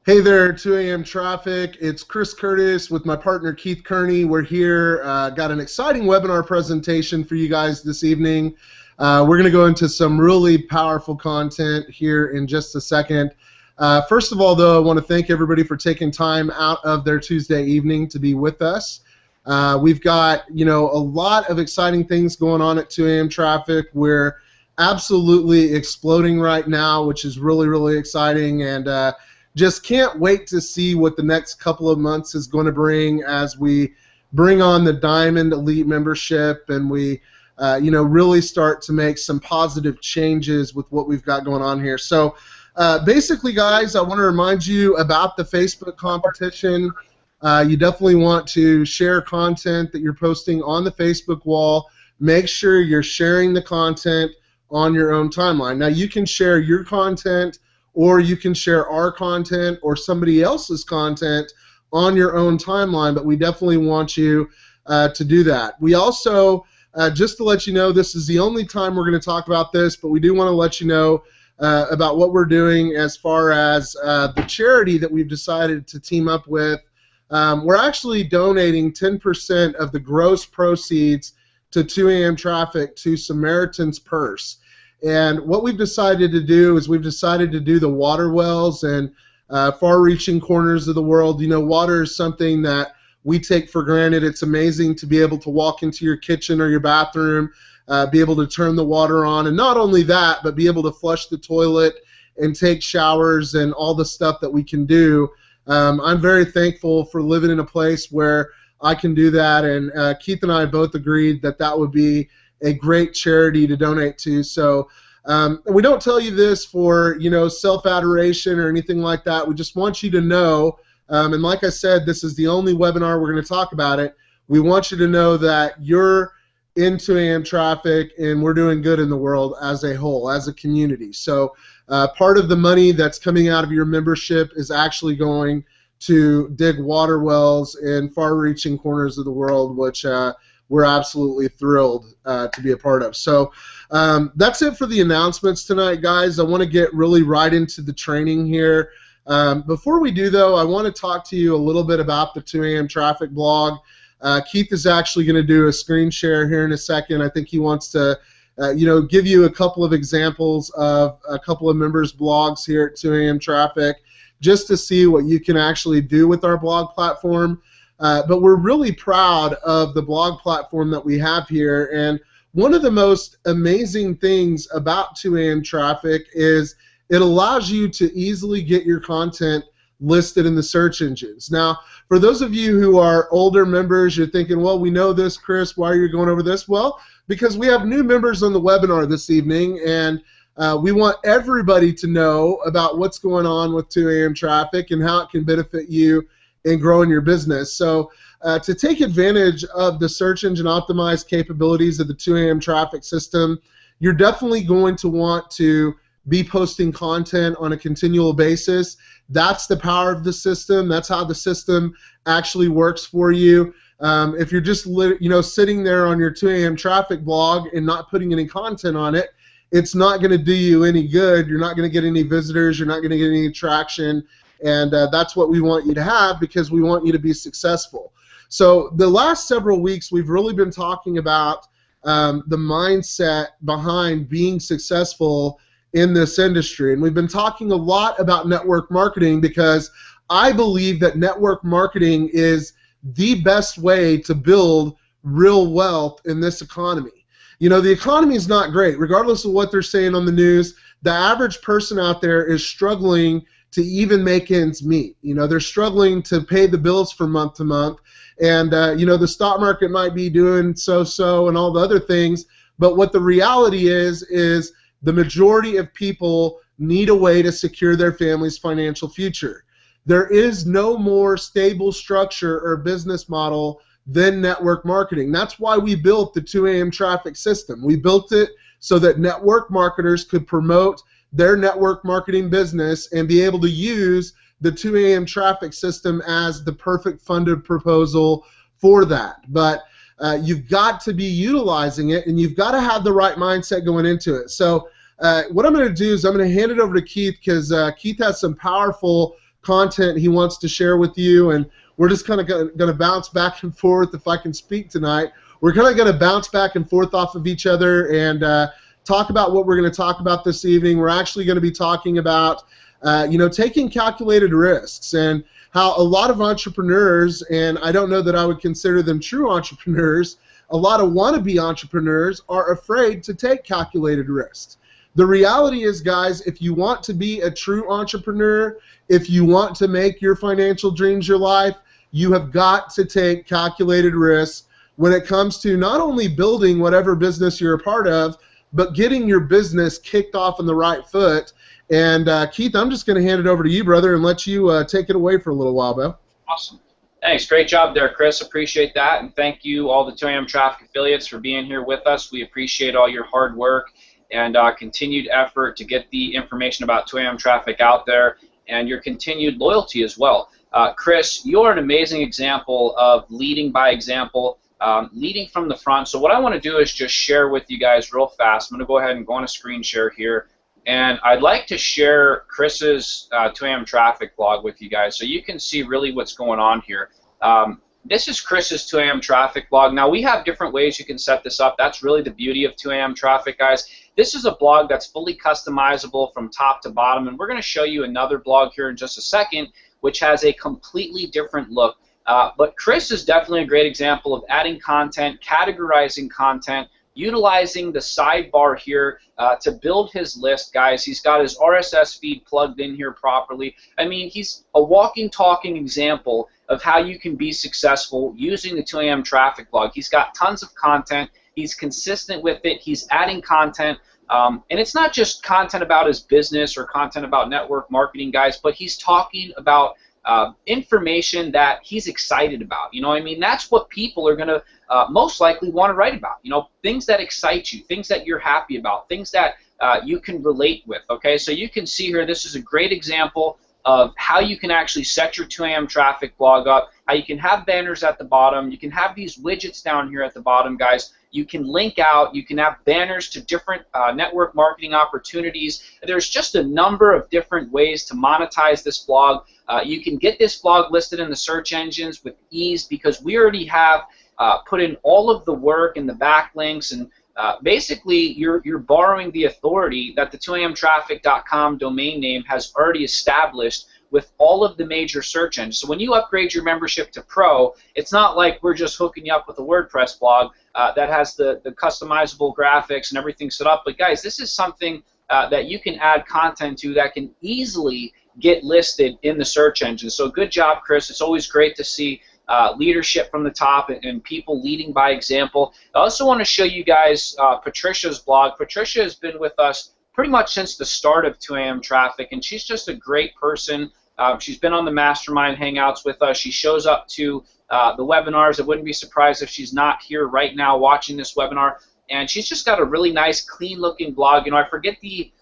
Hey there, 2 a.m. traffic. It's Chris Curtis with my partner Keith Kearney. We're here, got an exciting webinar presentation for you guys this evening. We're going to go into some really powerful content here in just a second. First of all, though, I want to thank everybody for taking time out of their Tuesday evening to be with us. We've got, a lot of exciting things going on at 2 a.m. traffic. We're absolutely exploding right now, which is really, really exciting, and just can't wait to see what the next couple of months is going to bring as we bring on the Diamond Elite membership and we, really start to make some positive changes with what we've got going on here. So basically, guys, I want to remind you about the Facebook competition. You definitely want to share content that you're posting on the Facebook wall. Make sure you're sharing the content on your own timeline. Now, you can share your content, or you can share our content or somebody else's content on your own timeline, but we definitely want you to do that. We also, just to let you know, this is the only time we're going to talk about this, but we do want to let you know about what we're doing as far as the charity that we've decided to team up with. We're actually donating 10% of the gross proceeds to 2 a.m. traffic to Samaritan's Purse. And what we've decided to do is we've decided to do the water wells and far-reaching corners of the world. You know, water is something that we take for granted. It's amazing to be able to walk into your kitchen or your bathroom, be able to turn the water on, and not only that, but be able to flush the toilet and take showers and all the stuff that we can do. I'm very thankful for living in a place where I can do that, and Keith and I both agreed that that would be a great charity to donate to. So we don't tell you this for, self-adoration or anything like that. We just want you to know, and like I said, this is the only webinar we're going to talk about it. We want you to know that you're in 2 a.m. traffic and we're doing good in the world as a whole, as a community. So part of the money that's coming out of your membership is actually going to dig water wells in far-reaching corners of the world, which we're absolutely thrilled to be a part of. So that's it for the announcements tonight, guys. I want to get really right into the training here. Before we do, though, I want to talk to you a little bit about the 2 a.m. traffic blog. Keith is actually going to do a screen share here in a second. I think he wants to give you a couple of examples of a couple of members' blogs here at 2 a.m. traffic, just to see what you can actually do with our blog platform. But we're really proud of the blog platform that we have here, and one of the most amazing things about 2 a.m. traffic is it allows you to easily get your content listed in the search engines. Now, for those of you who are older members, you're thinking, well, we know this, Chris, why are you going over this? Well, because we have new members on the webinar this evening, and we want everybody to know about what's going on with 2 a.m. traffic and how it can benefit you in growing your business. So to take advantage of the search engine optimized capabilities of the 2 a.m. traffic system, you're definitely going to want to be posting content on a continual basis. That's the power of the system. That's how the system actually works for you. If you're just sitting there on your 2 a.m. traffic blog and not putting any content on it, it's not going to do you any good. You're not going to get any visitors. You're not going to get any traction. And that's what we want you to have, because we want you to be successful. So the last several weeks, we've really been talking about the mindset behind being successful in this industry. And we've been talking a lot about network marketing, because I believe that network marketing is the best way to build real wealth in this economy. You know, the economy is not great. Regardless of what they're saying on the news, the average person out there is struggling to even make ends meet. You know, they're struggling to pay the bills from month to month, and the stock market might be doing so-so and all the other things, but what the reality is the majority of people need a way to secure their family's financial future. There is no more stable structure or business model than network marketing. That's why we built the 2 a.m. traffic system. We built it so that network marketers could promote their network marketing business and be able to use the 2 a.m. traffic system as the perfect funded proposal for that. But you've got to be utilizing it, and you've got to have the right mindset going into it. So what I'm going to do is I'm going to hand it over to Keith, because Keith has some powerful content he wants to share with you, and we're just kind of going to bounce back and forth. If I can speak tonight, we're kind of going to bounce back and forth off of each other and talk about what we're going to talk about this evening. We're actually going to be talking about taking calculated risks, and how a lot of entrepreneurs, and I don't know that I would consider them true entrepreneurs, a lot of wannabe entrepreneurs are afraid to take calculated risks. The reality is, guys, if you want to be a true entrepreneur, if you want to make your financial dreams your life, you have got to take calculated risks when it comes to not only building whatever business you're a part of, but getting your business kicked off on the right foot. And Keith, I'm just going to hand it over to you, brother, and let you take it away for a little while, Bill. Awesome. Thanks. Great job there, Chris. Appreciate that. And thank you, all the 2AM Traffic affiliates, for being here with us. We appreciate all your hard work and continued effort to get the information about 2AM Traffic out there, and your continued loyalty as well. Chris, you're an amazing example of leading by example, leading from the front. So what I want to do is just share with you guys real fast. I'm going to go ahead and go on a screen share here. And I'd like to share Chris's 2AM Traffic blog with you guys so you can see really what's going on here. This is Chris's 2AM Traffic blog. Now, we have different ways you can set this up. That's really the beauty of 2AM Traffic, guys. This is a blog that's fully customizable from top to bottom, and we're going to show you another blog here in just a second, which has a completely different look. But Chris is definitely a great example of adding content, categorizing content, utilizing the sidebar here to build his list, guys. He's got his RSS feed plugged in here properly. I mean, he's a walking, talking example of how you can be successful using the 2AM Traffic blog. He's got tons of content. He's consistent with it. He's adding content. And it's not just content about his business or content about network marketing, guys, but he's talking about information that he's excited about. You know what I mean? That's what people are going to most likely want to write about. You know, things that excite you, things that you're happy about, things that you can relate with. Okay, so you can see here, this is a great example of how you can actually set your 2AM Traffic blog up, how you can have banners at the bottom, you can have these widgets down here at the bottom, guys. You can link out, you can have banners to different network marketing opportunities. There's just a number of different ways to monetize this blog. You can get this blog listed in the search engines with ease because we already have put in all of the work and the backlinks, and basically you're borrowing the authority that the 2amtraffic.com domain name has already established with all of the major search engines. So when you upgrade your membership to Pro, it's not like we're just hooking you up with a WordPress blog that has the customizable graphics and everything set up. But guys, this is something that you can add content to that can easily get listed in the search engine. So good job, Chris. It's always great to see leadership from the top and people leading by example. I also want to show you guys Patricia's blog. Patricia has been with us pretty much since the start of 2AM Traffic, and she's just a great person. She's been on the Mastermind Hangouts with us. She shows up to the webinars. I wouldn't be surprised if she's not here right now watching this webinar. And she's just got a really nice, clean-looking blog. You know, I forget the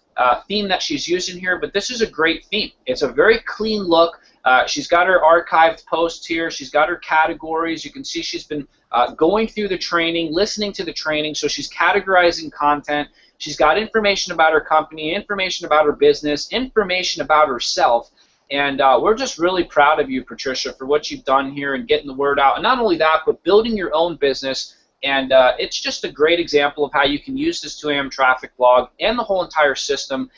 theme that she's using here, but this is a great theme. It's a very clean look. She's got her archived posts here. She's got her categories. You can see she's been going through the training, listening to the training, so she's categorizing content. She's got information about her company, information about her business, information about herself. And we're just really proud of you, Patricia, for what you've done here and getting the word out. And not only that, but building your own business. And it's just a great example of how you can use this 2AM Traffic blog and the whole entire system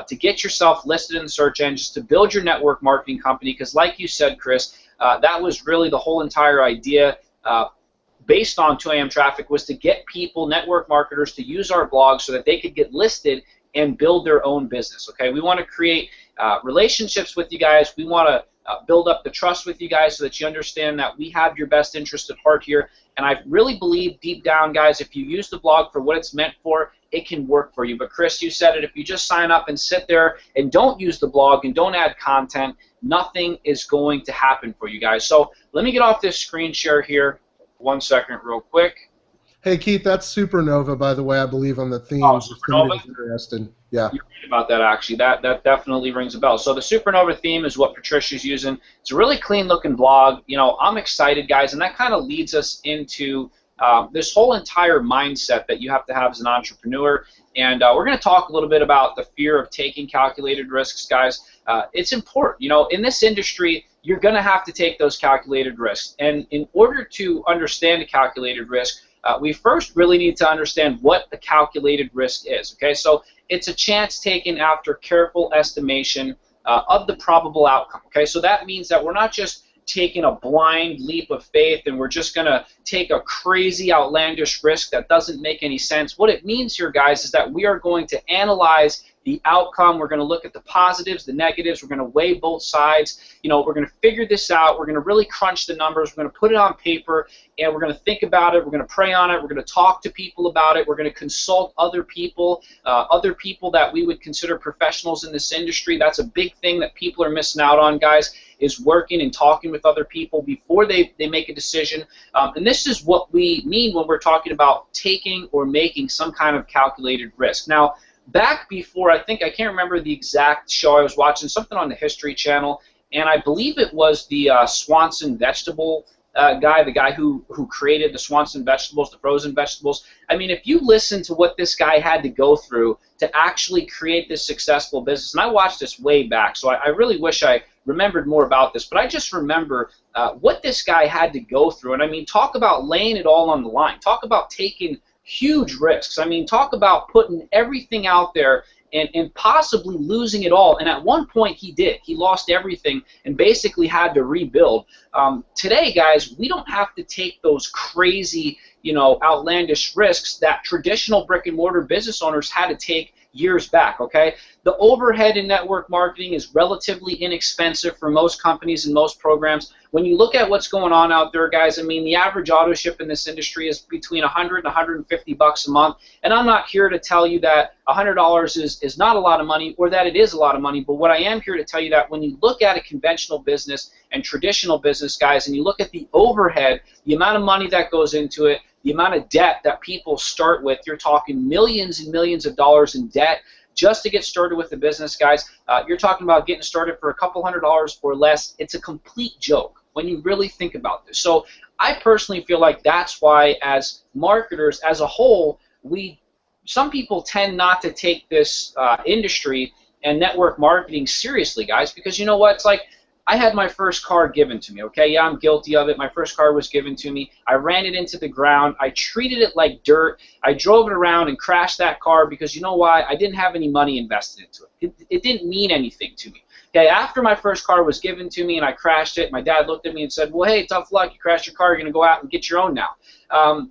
to get yourself listed in the search engines, to build your network marketing company. Because like you said, Chris, that was really the whole entire idea based on 2AM Traffic, was to get people, network marketers, to use our blog so that they could get listed and build their own business. Okay, we want to create relationships with you guys. We want to build up the trust with you guys so that you understand that we have your best interest at heart here. And I really believe deep down, guys, if you use the blog for what it's meant for, it can work for you. But Chris, you said it, if you just sign up and sit there and don't use the blog and don't add content, nothing is going to happen for you guys. So let me get off this screen share here. 1 second real quick. Hey, Keith, that's Supernova, by the way, I believe, on the themes. Oh, Supernova? Interested. Yeah. You're right about that, actually. That definitely rings a bell. So the Supernova theme is what Patricia's using. It's a really clean-looking blog. You know, I'm excited, guys, and that kind of leads us into this whole entire mindset that you have to have as an entrepreneur. And we're going to talk a little bit about the fear of taking calculated risks, guys. It's important. You know, in this industry, you're going to have to take those calculated risks. And in order to understand a calculated risk, we first really need to understand what a calculated risk is. Okay, so it's a chance taken after careful estimation of the probable outcome. Okay, so that means that we're not just taking a blind leap of faith and we're just going to take a crazy outlandish risk that doesn't make any sense. What it means here, guys, is that we are going to analyze the outcome. We're going to look at the positives, the negatives. We're going to weigh both sides. You know, we're going to figure this out. We're going to really crunch the numbers. We're going to put it on paper, and we're going to think about it. We're going to pray on it. We're going to talk to people about it. We're going to consult other people that we would consider professionals in this industry. That's a big thing that people are missing out on, guys, is working and talking with other people before they make a decision. And this is what we mean when we're talking about taking or making some kind of calculated risk. Now, back before, I can't remember the exact show I was watching, something on the History Channel, and I believe it was the Swanson vegetable guy, the guy who created the Swanson vegetables, the frozen vegetables. I mean, if you listen to what this guy had to go through to actually create this successful business, and I watched this way back, so I really wish I remembered more about this, but I just remember what this guy had to go through. And I mean, talk about laying it all on the line. Talk about taking huge risks. I mean, talk about putting everything out there and possibly losing it all. And at one point he did. He lost everything and basically had to rebuild. Today, guys, we don't have to take those crazy, you know, outlandish risks that traditional brick and mortar business owners had to take years back, okay? The overhead in network marketing is relatively inexpensive for most companies and most programs. When you look at what's going on out there, guys, I mean, the average auto ship in this industry is between $100 and $150 a month, and I'm not here to tell you that $100 is not a lot of money or that it is a lot of money, but what I am here to tell you that when you look at a conventional business and traditional business, guys, and you look at the overhead, the amount of money that goes into it, the amount of debt that people start with, you're talking millions and millions of dollars in debt just to get started with the business, guys. You're talking about getting started for a couple $100 or less. It's a complete joke when you really think about this. So I personally feel like that's why, as marketers as a whole, some people tend not to take this industry and network marketing seriously, guys, because you know what? It's like, I had my first car given to me, okay? Yeah, I'm guilty of it. My first car was given to me. I ran it into the ground. I treated it like dirt. I drove it around and crashed that car because you know why? I didn't have any money invested into it. It didn't mean anything to me. Okay, after my first car was given to me and I crashed it, my dad looked at me and said, well, hey, tough luck. You crashed your car. You're going to go out and get your own now.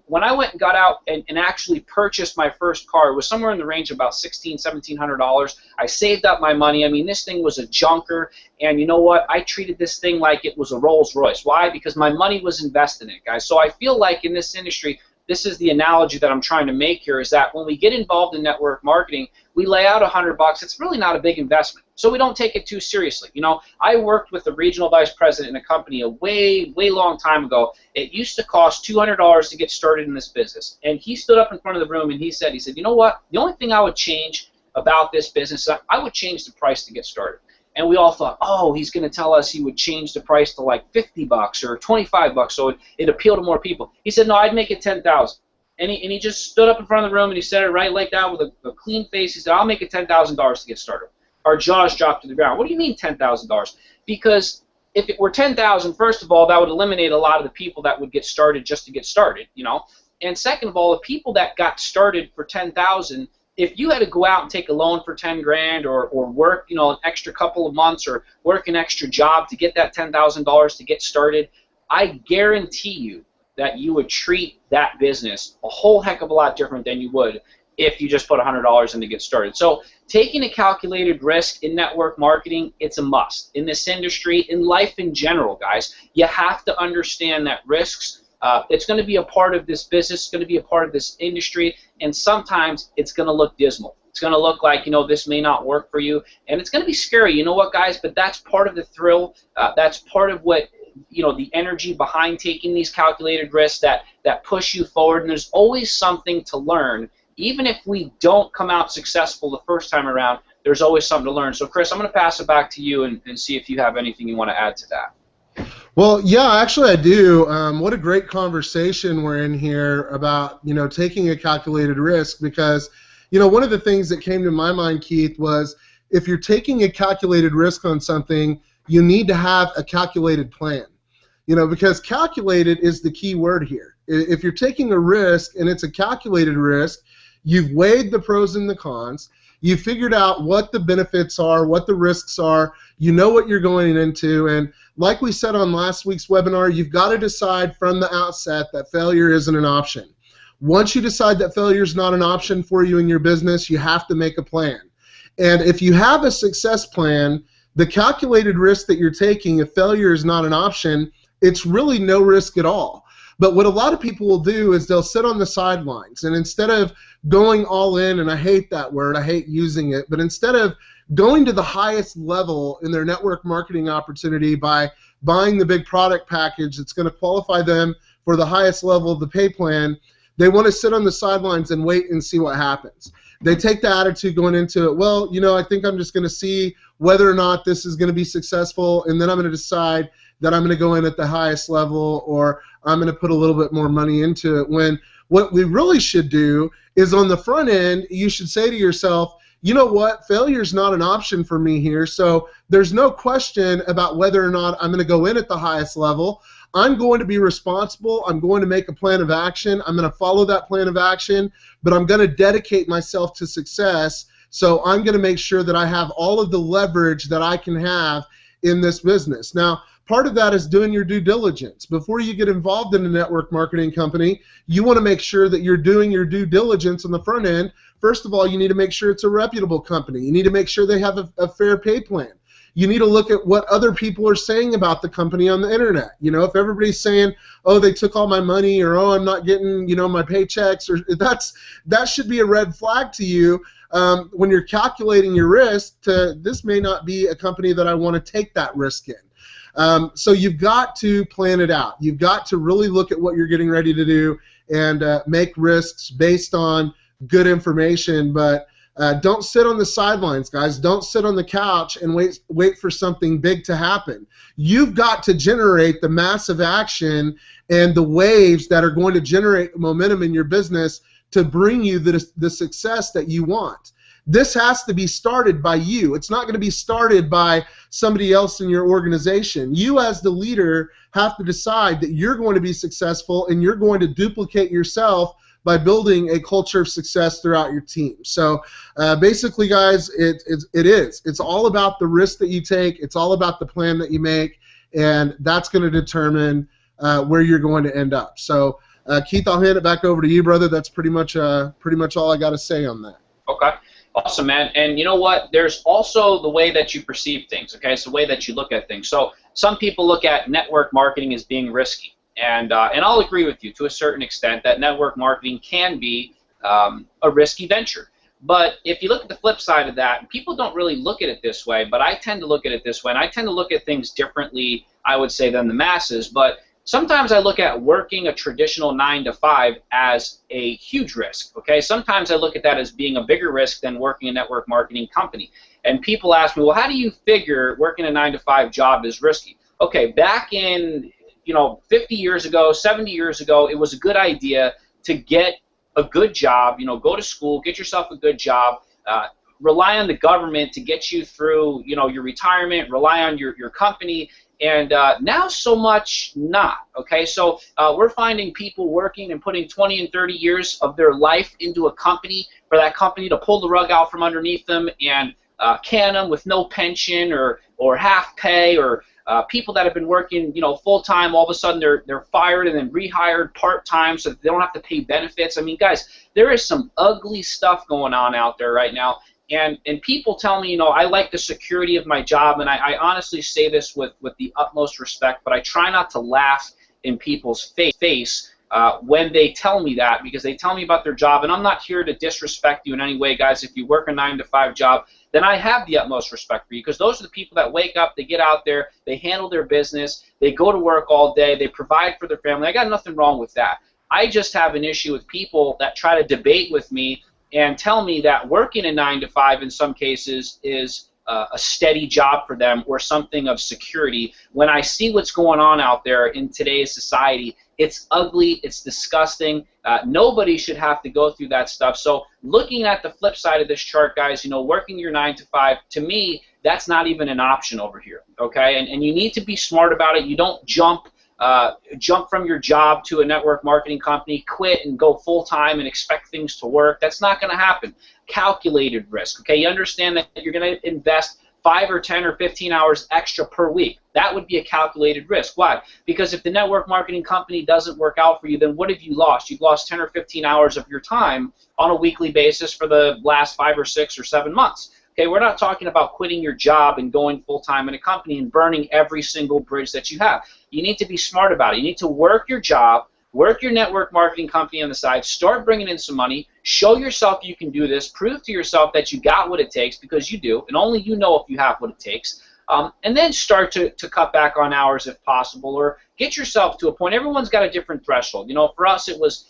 When I went and got out and actually purchased my first car, it was somewhere in the range of about $1,600, $1,700. I saved up my money. I mean, this thing was a junker, and you know what? I treated this thing like it was a Rolls Royce. Why? Because my money was invested in it, guys. So I feel like in this industry, this is the analogy that I'm trying to make here, is that when we get involved in network marketing, we lay out $100. It's really not a big investment, so we don't take it too seriously. You know, I worked with the regional vice president in a company a way long time ago. It used to cost $200 to get started in this business, and he stood up in front of the room and he said, you know what? The only thing I would change about this business, I would change the price to get started. And we all thought, oh, he's going to tell us he would change the price to like $50 or $25 so it appeal to more people. He said, no, I'd make it $10,000. And he just stood up in front of the room and he said it right like that with a clean face. He said, I'll make it $10,000 to get started. Our jaws dropped to the ground. What do you mean $10,000? Because if it were $10,000, first of all, that would eliminate a lot of the people that would get started just to get started, you know. And second of all, the people that got started for $10,000, if you had to go out and take a loan for 10 grand or work, you know, an extra couple of months or work an extra job to get that $10,000 to get started, I guarantee you that you would treat that business a whole heck of a lot different than you would if you just put $100 in to get started. So taking a calculated risk in network marketing, it's a must. In this industry, in life in general, guys, you have to understand that risks, it's going to be a part of this business, it's going to be a part of this industry, and sometimes it's going to look dismal. It's going to look like, you know, this may not work for you, and it's going to be scary, you know what, guys, but that's part of the thrill. That's part of what, you know, the energy behind taking these calculated risks that push you forward, and there's always something to learn. Even if we don't come out successful the first time around, there's always something to learn. So, Chris, I'm going to pass it back to you and see if you have anything you want to add to that. Well, yeah, actually I do. What a great conversation we're in here about, taking a calculated risk because, one of the things that came to my mind, Keith, was if you're taking a calculated risk on something, you need to have a calculated plan. Because calculated is the key word here. If you're taking a risk and it's a calculated risk, you've weighed the pros and the cons, you figured out what the benefits are, what the risks are, you know what you're going into, and like we said on last week's webinar, you've got to decide from the outset that failure isn't an option. Once you decide that failure is not an option for you in your business, you have to make a plan. And if you have a success plan, the calculated risk that you're taking, if failure is not an option, it's really no risk at all. But what a lot of people will do is they'll sit on the sidelines, and instead of going all in, and I hate that word, I hate using it, but instead of going to the highest level in their network marketing opportunity by buying the big product package that's going to qualify them for the highest level of the pay plan, they want to sit on the sidelines and wait and see what happens. They take the attitude going into it, well, I think I'm just going to see whether or not this is going to be successful, and then I'm going to decide that I'm going to go in at the highest level, or I'm going to put a little bit more money into it. When what we really should do is on the front end, you should say to yourself, you know what, failure is not an option for me here, so there's no question about whether or not I'm going to go in at the highest level. I'm going to be responsible. I'm going to make a plan of action. I'm going to follow that plan of action, but I'm going to dedicate myself to success, so I'm going to make sure that I have all of the leverage that I can have in this business. Now, part of that is doing your due diligence. Before you get involved in a network marketing company, you want to make sure that you're doing your due diligence on the front end. First of all, you need to make sure it's a reputable company. You need to make sure they have a fair pay plan. You need to look at what other people are saying about the company on the internet. If everybody's saying, oh, they took all my money, or oh, I'm not getting, my paychecks, or that should be a red flag to you when you're calculating your risk. This may not be a company that I want to take that risk in. So you've got to plan it out. You've got to really look at what you're getting ready to do and make risks based on good information, but don't sit on the sidelines, guys. Don't sit on the couch and wait for something big to happen. You've got to generate the massive action and the waves that are going to generate momentum in your business to bring you the success that you want. This has to be started by you. It's not going to be started by somebody else in your organization. You as the leader have to decide that you're going to be successful, and you're going to duplicate yourself by building a culture of success throughout your team. So basically, guys, it's all about the risk that you take. It's all about the plan that you make, and that's going to determine where you're going to end up. So Keith, I'll hand it back over to you, brother. That's pretty much all I got to say on that. Okay. Awesome, man. And you know what? There's also the way that you perceive things, okay? It's the way that you look at things. So some people look at network marketing as being risky. And I'll agree with you to a certain extent that network marketing can be a risky venture. But if you look at the flip side of that, people don't really look at it this way, but I tend to look at it this way, and I tend to look at things differently, I would say, than the masses. But sometimes I look at working a traditional 9-to-5 as a huge risk, okay? Sometimes I look at that as being a bigger risk than working a network marketing company. And people ask me, well, how do you figure working a 9-to-5 job is risky? Okay, back in 50 years ago, 70 years ago, it was a good idea to get a good job, go to school, get yourself a good job, rely on the government to get you through, your retirement, rely on your company, and now so much not, okay? So we're finding people working and putting 20 and 30 years of their life into a company for that company to pull the rug out from underneath them and can them with no pension or half pay, or people that have been working, full-time, all of a sudden they're fired and then rehired part-time so that they don't have to pay benefits. I mean, guys, there is some ugly stuff going on out there right now. And people tell me, I like the security of my job, and I honestly say this with the utmost respect, but I try not to laugh in people's face when they tell me that, because they tell me about their job, and I'm not here to disrespect you in any way, guys. If you work a 9-to-5 job, then I have the utmost respect for you, because those are the people that wake up, they get out there, they handle their business, they go to work all day, they provide for their family. I got nothing wrong with that. I just have an issue with people that try to debate with me and tell me that working a 9-to-5 in some cases is a steady job for them or something of security. When I see what's going on out there in today's society, it's ugly, it's disgusting. Nobody should have to go through that stuff. So looking at the flip side of this chart, guys, you know, working your 9 to 5, to me, that's not even an option over here, okay? And you need to be smart about it. You don't jump from your job to a network marketing company, quit and go full-time and expect things to work. That's not going to happen. Calculated risk, okay? You understand that you're going to invest 5 or 10 or 15 hours extra per week. That would be a calculated risk. Why? Because if the network marketing company doesn't work out for you, then what have you lost? You've lost 10 or 15 hours of your time on a weekly basis for the last 5 or 6 or 7 months. Okay, we're not talking about quitting your job and going full-time in a company and burning every single bridge that you have. You need to be smart about it. You need to work your job, work your network marketing company on the side, start bringing in some money, show yourself you can do this, prove to yourself that you got what it takes, because you do, and only you know if you have what it takes, and then start to cut back on hours if possible, or get yourself to a point. Everyone's got a different threshold. You know, for us it was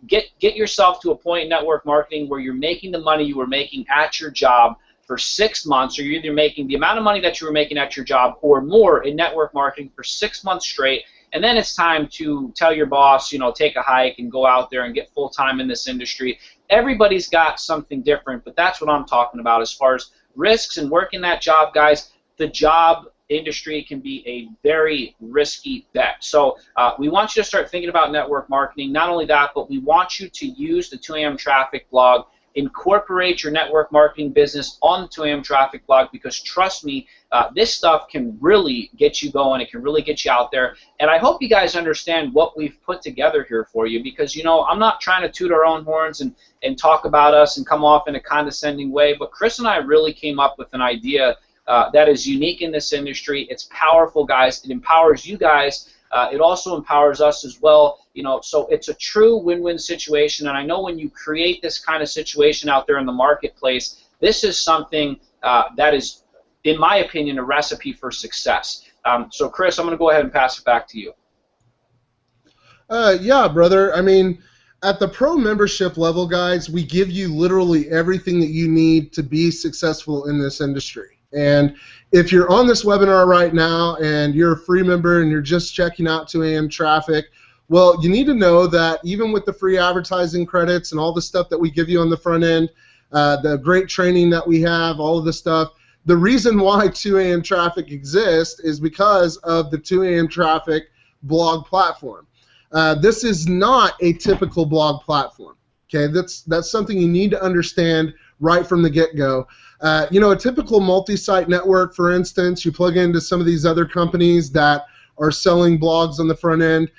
get yourself to a point in network marketing where you're making the money you were making at your job for 6 months, or you're either making the amount of money that you were making at your job or more in network marketing for 6 months straight, and then it's time to tell your boss, you know, take a hike and go out there and get full-time in this industry. Everybody's got something different, but that's what I'm talking about as far as risks and working that job, guys. The job industry can be a very risky bet. So we want you to start thinking about network marketing. Not only that, but we want you to use the 2AM Traffic blog, incorporate your network marketing business on the 2AM Traffic blog, because trust me, this stuff can really get you going. It can really get you out there. And I hope you guys understand what we've put together here for you, because, you know, I'm not trying to toot our own horns and talk about us and come off in a condescending way, but Chris and I really came up with an idea that is unique in this industry. It's powerful, guys. It empowers you guys. It also empowers us as well. You know, so it's a true win-win situation. And I know when you create this kind of situation out there in the marketplace, this is something that is, in my opinion, a recipe for success. So, Chris, I'm going to go ahead and pass it back to you. Yeah, brother. I mean, at the pro membership level, guys, we give you literally everything that you need to be successful in this industry. And if you're on this webinar right now and you're a free member and you're just checking out 2AM Traffic, well, you need to know that even with the free advertising credits and all the stuff that we give you on the front end, the great training that we have, all of the stuff, the reason why 2AM Traffic exists is because of the 2AM Traffic blog platform. This is not a typical blog platform. Okay, that's something you need to understand right from the get-go. You know, a typical multi-site network, for instance, you plug into some of these other companies that are selling blogs on the front end.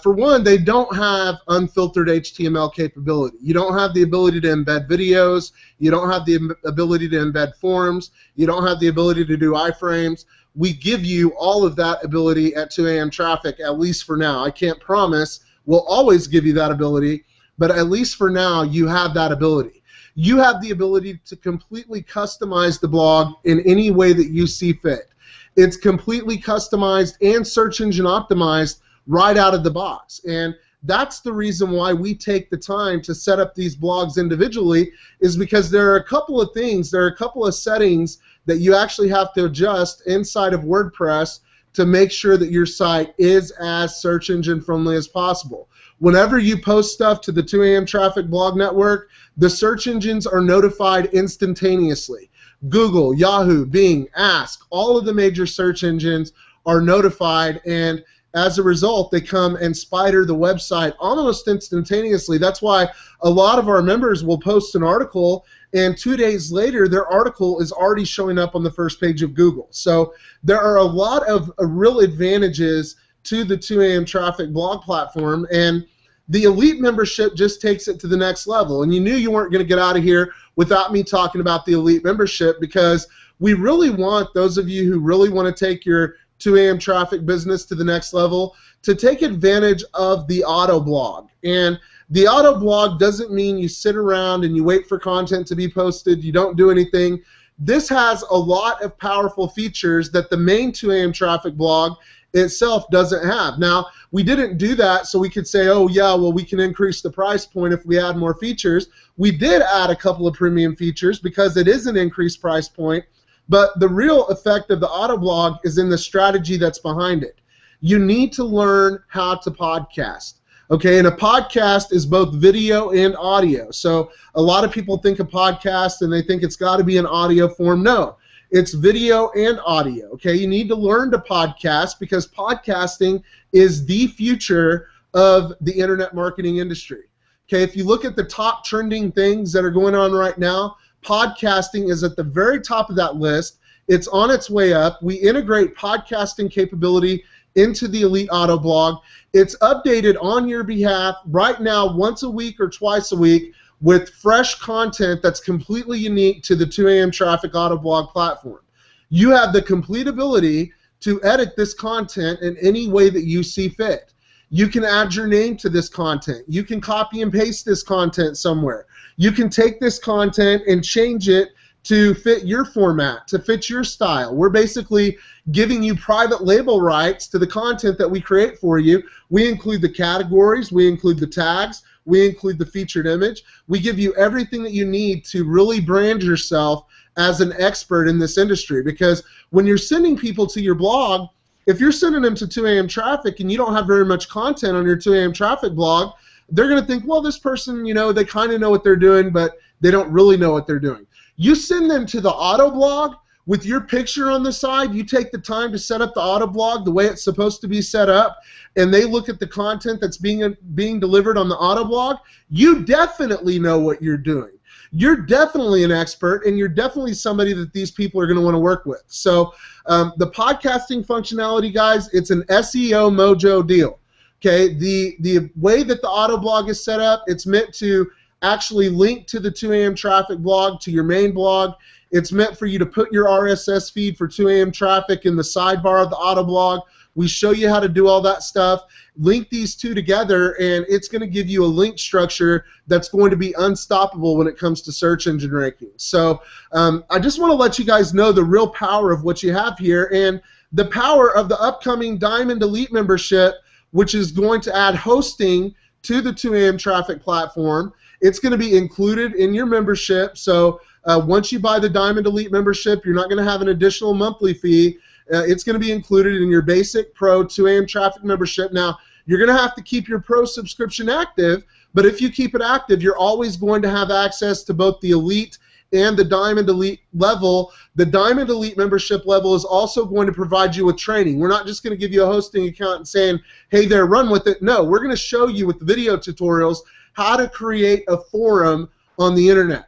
For one, they don't have unfiltered HTML capability. You don't have the ability to embed videos. You don't have the ability to embed forms. You don't have the ability to do iframes. We give you all of that ability at 2AM Traffic, at least for now. I can't promise we'll always give you that ability, but at least for now, you have that ability. You have the ability to completely customize the blog in any way that you see fit. It's completely customized and search engine optimized right out of the box. And that's the reason why we take the time to set up these blogs individually, is because there are a couple of things, there are a couple of settings that you actually have to adjust inside of WordPress to make sure that your site is as search engine friendly as possible. Whenever you post stuff to the 2AM Traffic blog network, the search engines are notified instantaneously. Google, Yahoo, Bing, Ask, all of the major search engines are notified, and as a result, they come and spider the website almost instantaneously. That's why a lot of our members will post an article, and 2 days later, their article is already showing up on the first page of Google. So there are a lot of real advantages to the 2AM Traffic blog platform, and the elite membership just takes it to the next level. And you knew you weren't going to get out of here without me talking about the elite membership, because we really want those of you who really want to take your 2AM Traffic business to the next level to take advantage of the auto blog. And the auto blog doesn't mean you sit around and you wait for content to be posted, you don't do anything. This has a lot of powerful features that the main 2AM Traffic blog itself doesn't have. Now, we didn't do that so we could say, oh yeah, well, we can increase the price point if we add more features. We did add a couple of premium features because it is an increased price point, But the real effect of the auto blog is in the strategy that's behind it. You need to learn how to podcast. Okay, and a podcast is both video and audio. So a lot of people think a podcast and they think it's got to be an audio form. No, it's video and audio. Okay, you need to learn to podcast because podcasting is the future of the internet marketing industry. Okay, if you look at the top trending things that are going on right now, podcasting is at the very top of that list. It's on its way up. We integrate podcasting capability into the Elite Auto Blog. It's updated on your behalf right now once a week or twice a week with fresh content that's completely unique to the 2 a.m. Traffic Auto Blog platform. You have the complete ability to edit this content in any way that you see fit. You can add your name to this content. You can copy and paste this content somewhere. You can take this content and change it to fit your format, to fit your style. We're basically giving you private label rights to the content that we create for you. We include the categories, we include the tags, we include the featured image. We give you everything that you need to really brand yourself as an expert in this industry, because when you're sending people to your blog, if you're sending them to 2 a.m. Traffic and you don't have very much content on your 2 a.m. Traffic blog, they're going to think, well, this person, you know, they kind of know what they're doing, but they don't really know what they're doing. You send them to the auto blog with your picture on the side, you take the time to set up the auto blog the way it's supposed to be set up, and they look at the content that's being delivered on the auto blog, you definitely know what you're doing. You're definitely an expert, and you're definitely somebody that these people are going to want to work with. So the podcasting functionality, guys, it's an SEO mojo deal. Okay, the way that the auto blog is set up, it's meant to actually link to the 2 a.m. Traffic blog, to your main blog. It's meant for you to put your RSS feed for 2 a.m. Traffic in the sidebar of the auto blog. We show you how to do all that stuff. Link these two together, and it's going to give you a link structure that's going to be unstoppable when it comes to search engine rankings. So I just want to let you guys know the real power of what you have here and the power of the upcoming Diamond Elite membership, which is going to add hosting to the 2 a.m. Traffic platform. It's going to be included in your membership. So once you buy the Diamond Elite membership, you're not going to have an additional monthly fee. It's going to be included in your basic Pro 2 a.m. Traffic membership. Now, you're going to have to keep your Pro subscription active, but if you keep it active, you're always going to have access to both the Elite and the Diamond Elite level. The Diamond Elite membership level is also going to provide you with training. We're not just going to give you a hosting account and saying, hey there, run with it. No, we're going to show you with the video tutorials how to create a forum on the internet.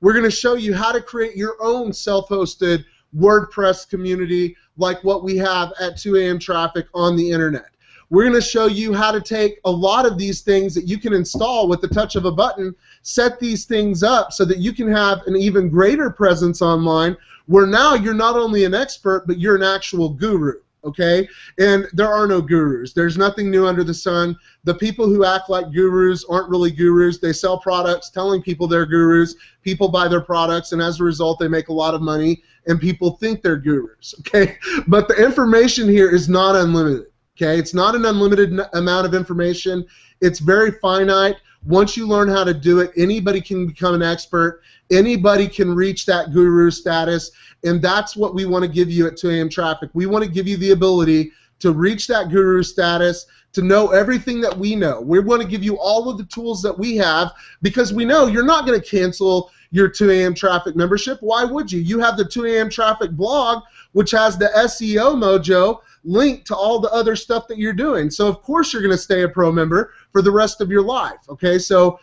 We're going to show you how to create your own self-hosted WordPress community like what we have at 2 a.m. Traffic on the internet. We're going to show you how to take a lot of these things that you can install with the touch of a button, set these things up so that you can have an even greater presence online where now you're not only an expert, but you're an actual guru. Okay? And there are no gurus. There's nothing new under the sun. The people who act like gurus aren't really gurus. They sell products telling people they're gurus. People buy their products, and as a result, they make a lot of money, and people think they're gurus. Okay? But the information here is not unlimited. Okay? It's not an unlimited amount of information. It's very finite. Once you learn how to do it, anybody can become an expert. Anybody can reach that guru status, and that's what we want to give you at 2 a.m. Traffic. We want to give you the ability to reach that guru status, to know everything that we know. We want to give you all of the tools that we have because we know you're not going to cancel your 2 a.m. Traffic membership. Why would you? You have the 2 a.m. Traffic blog, which has the SEO mojo linked to all the other stuff that you're doing. So of course you're going to stay a pro member for the rest of your life. Okay, so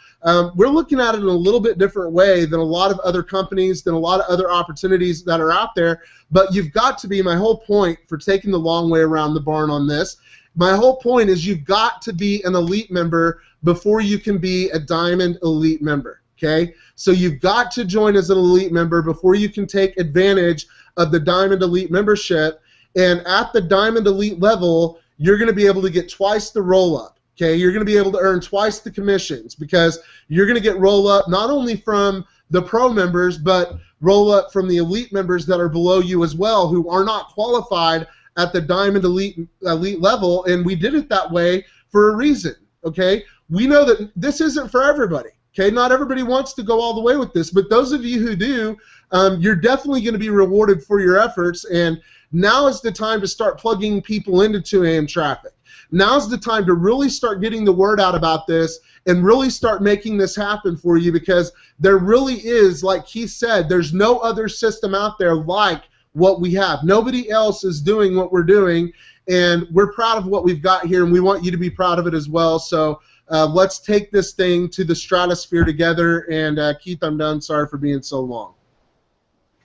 we're looking at it in a little bit different way than a lot of other companies, than a lot of other opportunities that are out there. But you've got to be, my whole point for taking the long way around the barn on this, my whole point is you've got to be an Elite member before you can be a Diamond Elite member. Okay, so you've got to join as an Elite member before you can take advantage of the Diamond Elite membership. And at the Diamond Elite level, you're going to be able to get twice the roll-up. Okay, you're going to be able to earn twice the commissions because you're going to get roll-up not only from the pro members, but roll-up from the Elite members that are below you as well, who are not qualified at the Diamond Elite level. And we did it that way for a reason. Okay, we know that this isn't for everybody. Okay, not everybody wants to go all the way with this, but those of you who do, you're definitely going to be rewarded for your efforts. And now is the time to start plugging people into 2 a.m. traffic. Now's the time to really start getting the word out about this and really start making this happen for you, because there really is, like Keith said, there's no other system out there like what we have. Nobody else is doing what we're doing, and we're proud of what we've got here, and we want you to be proud of it as well. So let's take this thing to the stratosphere together. And Keith, I'm done. Sorry for being so long.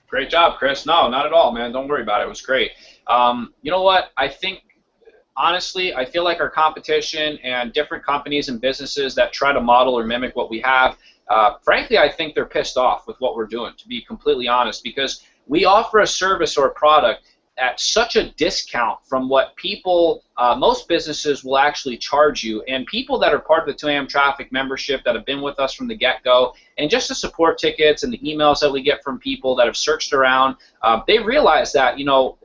Great job, Chris. No, not at all, man. Don't worry about it. It was great. You know what? I think, honestly, I feel like our competition and different companies and businesses that try to model or mimic what we have, frankly, I think they're pissed off with what we're doing, to be completely honest, because we offer a service or a product at such a discount from what people, most businesses will actually charge you. And people that are part of the 2 a.m. traffic membership that have been with us from the get-go, and just the support tickets and the emails that we get from people that have searched around, they realize that, you know,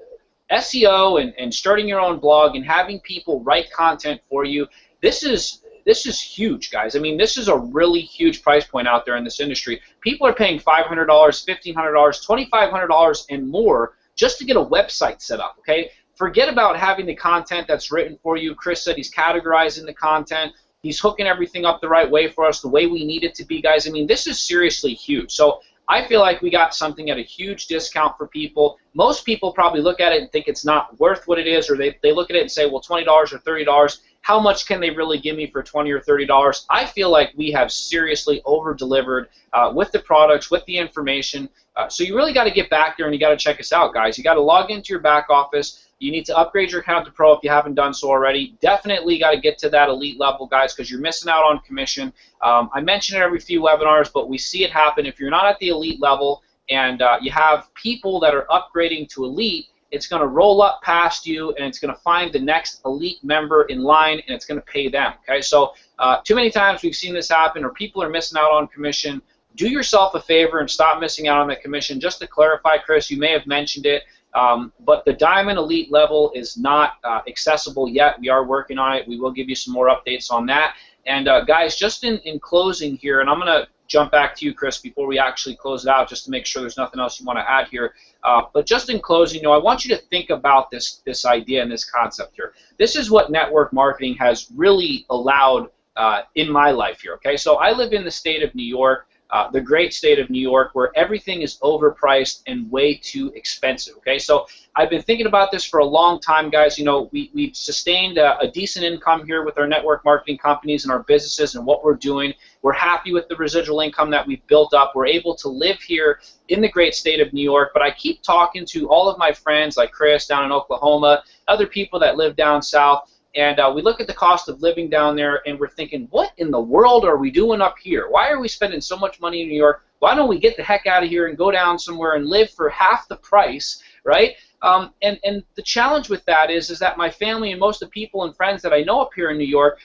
SEO and starting your own blog and having people write content for you, this is huge, guys. I mean, this is a really huge price point out there in this industry. People are paying $500, $1,500, $2,500 and more just to get a website set up, okay? Forget about having the content that's written for you. Chris said he's categorizing the content. He's hooking everything up the right way for us, the way we need it to be, guys. I mean, this is seriously huge. So I feel like we got something at a huge discount for people. Most people probably look at it and think it's not worth what it is, or they look at it and say, well, $20 or $30, how much can they really give me for $20 or $30? I feel like we have seriously over-delivered with the products, with the information. So you really got to get back there and you got to check us out, guys. You got to log into your back office. You need to upgrade your account to Pro if you haven't done so already. Definitely got to get to that elite level, guys, because you're missing out on commission. I mention it every few webinars, but we see it happen. If you're not at the elite level and you have people that are upgrading to elite, it's going to roll up past you and it's going to find the next elite member in line and it's going to pay them. Okay, so too many times we've seen this happen, or people are missing out on commission. Do yourself a favor and stop missing out on that commission. Just to clarify, Chris, you may have mentioned it, but the Diamond Elite level is not accessible yet. We are working on it. We will give you some more updates on that. And guys, just in closing here, and I'm going to jump back to you, Chris, before we actually close it out, just to make sure there's nothing else you want to add here. But just in closing, I want you to think about this idea and this concept here. This is what network marketing has really allowed in my life here. Okay, so I live in the state of New York. The great state of New York, where everything is overpriced and way too expensive. Okay, so I've been thinking about this for a long time, guys. We've sustained a decent income here with our network marketing companies and our businesses and what we're doing. We're happy with the residual income that we've built up. We're able to live here in the great state of New York, but I keep talking to all of my friends like Chris down in Oklahoma, other people that live down south, and we look at the cost of living down there and we're thinking, what in the world are we doing up here? Why are we spending so much money in New York? Why don't we get the heck out of here and go down somewhere and live for half the price, right? And the challenge with that is that my family and most of the people and friends that I know up here in New York,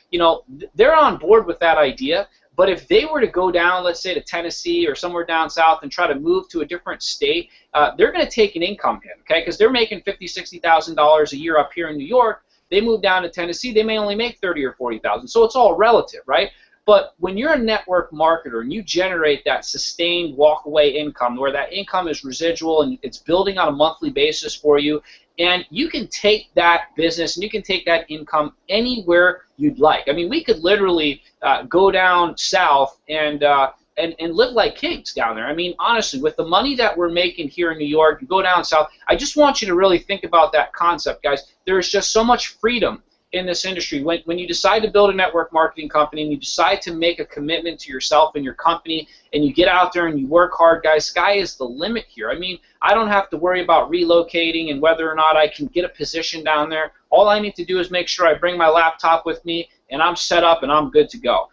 they're on board with that idea. But if they were to go down, let's say, to Tennessee or somewhere down south and try to move to a different state, they're going to take an income hit, okay? Because they're making $50,000, $60,000 a year up here in New York. They move down to Tennessee, they may only make $30,000 or $40,000. So it's all relative, right? But when you're a network marketer and you generate that sustained walk-away income, where that income is residual and it's building on a monthly basis for you, and you can take that business and you can take that income anywhere you'd like. I mean, we could literally go down south and live like kings down there. I mean, honestly, with the money that we're making here in New York, you go down south, I just want you to really think about that concept, guys. There's just so much freedom in this industry. When you decide to build a network marketing company and you decide to make a commitment to yourself and your company and you get out there and you work hard, guys, sky is the limit here. I mean, I don't have to worry about relocating and whether or not I can get a position down there. All I need to do is make sure I bring my laptop with me and I'm set up and I'm good to go.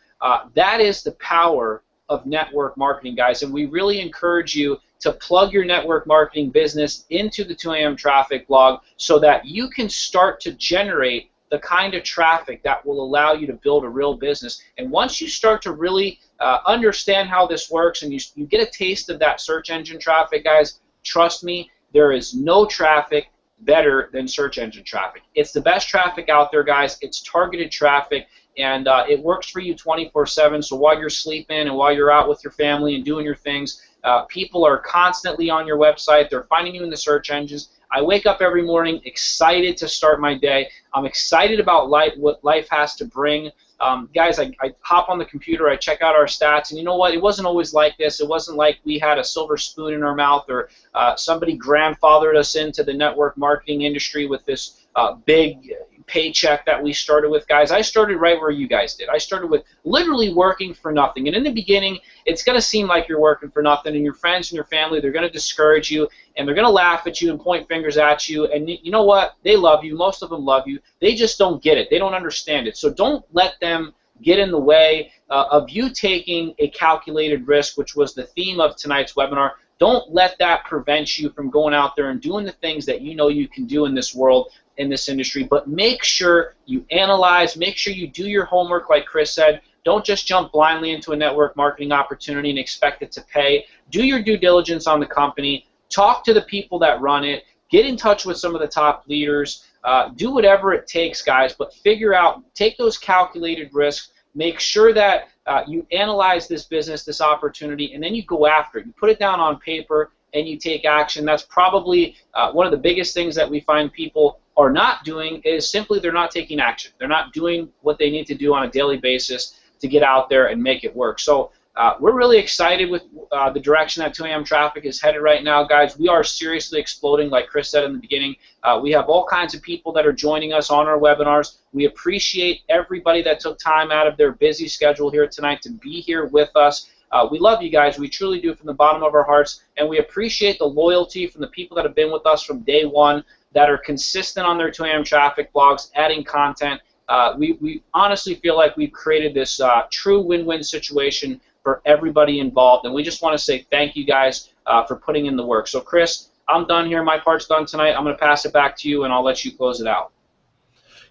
That is the power of network marketing, guys, and we really encourage you to plug your network marketing business into the 2 a.m. traffic blog so that you can start to generate the kind of traffic that will allow you to build a real business. And once you start to really understand how this works and you get a taste of that search engine traffic, guys, trust me, there is no traffic better than search engine traffic. It's the best traffic out there, guys. It's targeted traffic, and it works for you 24/7. So while you're sleeping and while you're out with your family and doing your things, People are constantly on your website. They're finding you in the search engines. I wake up every morning excited to start my day. I'm excited about life, what life has to bring. Guys, I hop on the computer, I check out our stats, and you know what? It wasn't always like this. It wasn't like we had a silver spoon in our mouth, or somebody grandfathered us into the network marketing industry with this big paycheck that we started with. Guys, I started right where you guys did. I started with literally working for nothing. And in the beginning, it's going to seem like you're working for nothing, and your friends and your family, they're going to discourage you, and they're going to laugh at you and point fingers at you. And you know what? They love you. Most of them love you. They just don't get it. They don't understand it. So don't let them get in the way of you taking a calculated risk, which was the theme of tonight's webinar. Don't let that prevent you from going out there and doing the things that you know you can do in this world, in this industry. But make sure you analyze, make sure you do your homework like Chris said. Don't just jump blindly into a network marketing opportunity and expect it to pay. Do your due diligence on the company. Talk to the people that run it. Get in touch with some of the top leaders. Do whatever it takes, guys, but figure out, take those calculated risks. Make sure that you analyze this business, this opportunity, and then you go after it. You put it down on paper and you take action. That's probably one of the biggest things that we find people are not doing, is simply they're not taking action. They're not doing what they need to do on a daily basis to get out there and make it work. So we're really excited with the direction that 2 a.m. traffic is headed right now, guys. We are seriously exploding, like Chris said in the beginning. We have all kinds of people that are joining us on our webinars. We appreciate everybody that took time out of their busy schedule here tonight to be here with us. We love you guys. We truly do from the bottom of our hearts, and we appreciate the loyalty from the people that have been with us from day one, that are consistent on their 2 a.m. traffic blogs, adding content. We honestly feel like we've created this true win-win situation for everybody involved, and we just want to say thank you guys for putting in the work. So Chris, I'm done here. My part's done tonight. I'm going to pass it back to you, and I'll let you close it out.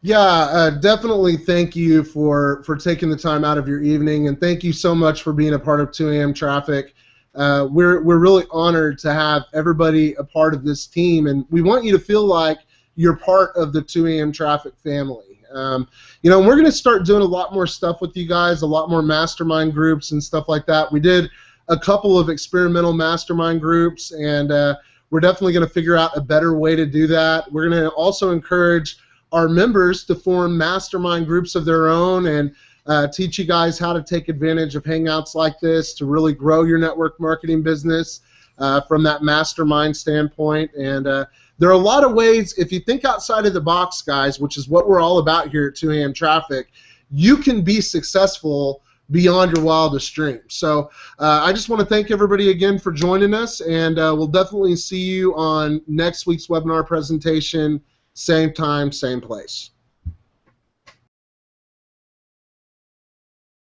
Yeah, definitely thank you for taking the time out of your evening, and thank you so much for being a part of 2 a.m. Traffic. We're really honored to have everybody a part of this team, and we want you to feel like you're part of the 2 a.m. Traffic family. You know, we're going to start doing a lot more stuff with you guys, a lot more mastermind groups and stuff like that. We did a couple of experimental mastermind groups, and we're definitely going to figure out a better way to do that. We're going to also encourage our members to form mastermind groups of their own and teach you guys how to take advantage of Hangouts like this to really grow your network marketing business from that mastermind standpoint. And there are a lot of ways, if you think outside of the box, guys, which is what we're all about here at 2 a.m. Traffic, you can be successful beyond your wildest dreams. So I just want to thank everybody again for joining us, and we'll definitely see you on next week's webinar presentation, same time, same place.